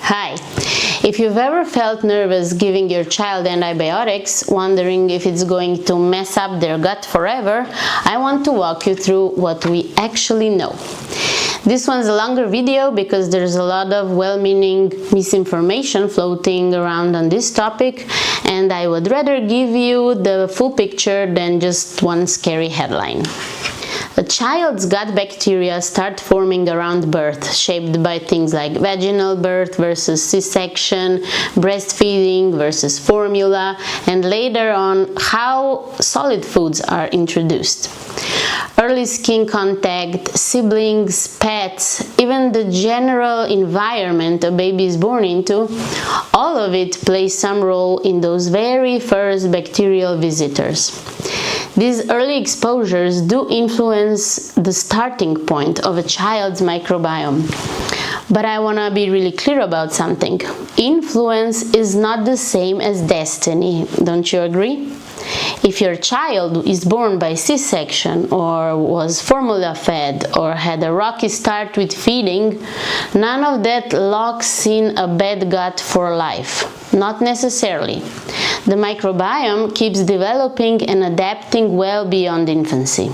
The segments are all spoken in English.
Hi! If you've ever felt nervous giving your child antibiotics, wondering if it's going to mess up their gut forever, I want to walk you through what we actually know. This one's a longer video because there's a lot of well-meaning misinformation floating around on this topic, and I would rather give you the full picture than just one scary headline. A child's gut bacteria start forming around birth, shaped by things like vaginal birth versus C-section, breastfeeding versus formula, and later on how solid foods are introduced. Early skin contact, siblings, pets, even the general environment a baby is born into, all of it plays some role in those very first bacterial visitors. These early exposures do influence the starting point of a child's microbiome. But I want to be really clear about something. Influence is not the same as destiny, don't you agree? If your child is born by C-section or was formula fed or had a rocky start with feeding, none of that locks in a bad gut for life. Not necessarily. The microbiome keeps developing and adapting well beyond infancy.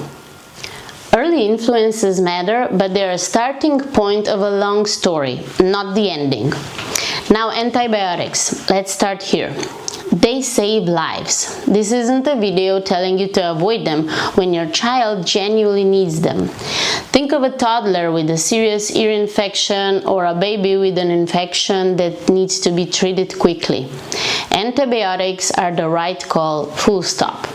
Early influences matter, but they're a starting point of a long story, not the ending. Now, antibiotics. Let's start here. They save lives. This isn't a video telling you to avoid them when your child genuinely needs them. Think of a toddler with a serious ear infection or a baby with an infection that needs to be treated quickly. Antibiotics are the right call, full stop.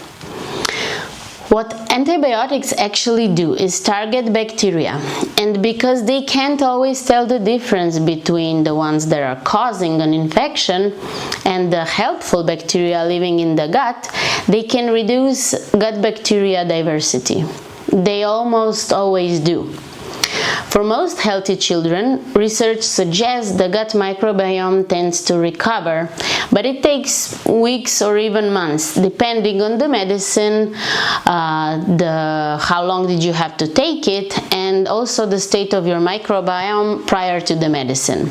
What antibiotics actually do is target bacteria, and because they can't always tell the difference between the ones that are causing an infection and the helpful bacteria living in the gut, they can reduce gut bacteria diversity. They almost always do. For most healthy children, research suggests the gut microbiome tends to recover, but it takes weeks or even months, depending on the medicine, how long did you have to take it, and also the state of your microbiome prior to the medicine.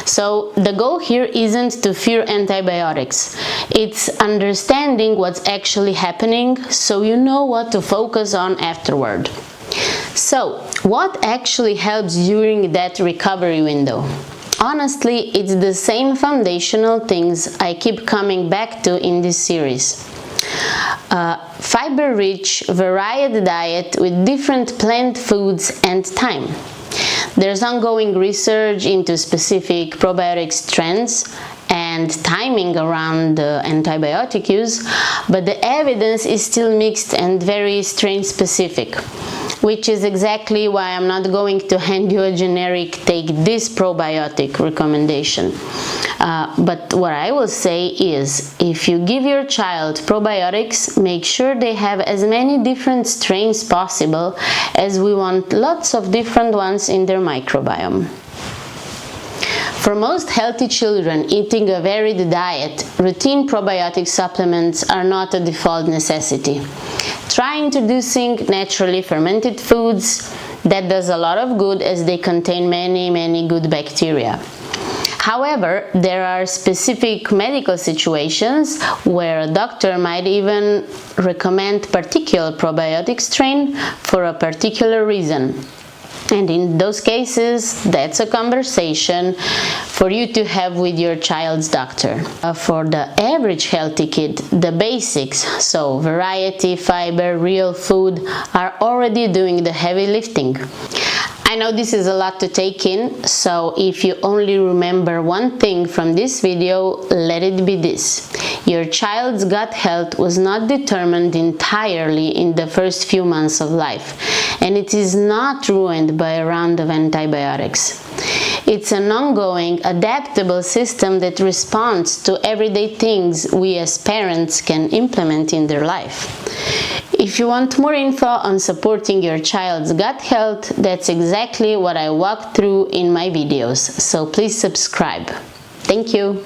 So the goal here isn't to fear antibiotics, it's understanding what's actually happening so you know what to focus on afterward. So, what actually helps during that recovery window? Honestly, it's the same foundational things I keep coming back to in this series. Fiber-rich, varied diet with different plant foods and time. There's ongoing research into specific probiotics trends and timing around antibiotic use, but the evidence is still mixed and very strain specific, which is exactly why I'm not going to hand you a generic take this probiotic recommendation. But what I will say is, if you give your child probiotics, make sure they have as many different strains possible, as we want lots of different ones in their microbiome. For most healthy children eating a varied diet, routine probiotic supplements are not a default necessity. Try introducing naturally fermented foods. That does a lot of good as they contain many good bacteria. However, there are specific medical situations where a doctor might even recommend particular probiotic strain for a particular reason. And in those cases, that's a conversation for you to have with your child's doctor. For the average healthy kid, the basics, so variety, fiber, real food, are already doing the heavy lifting. I know this is a lot to take in, so if you only remember one thing from this video, let it be this. Your child's gut health was not determined entirely in the first few months of life, and it is not ruined by a round of antibiotics. It's an ongoing, adaptable system that responds to everyday things we as parents can implement in their life. If you want more info on supporting your child's gut health, that's exactly what I walk through in my videos, so please subscribe. Thank you!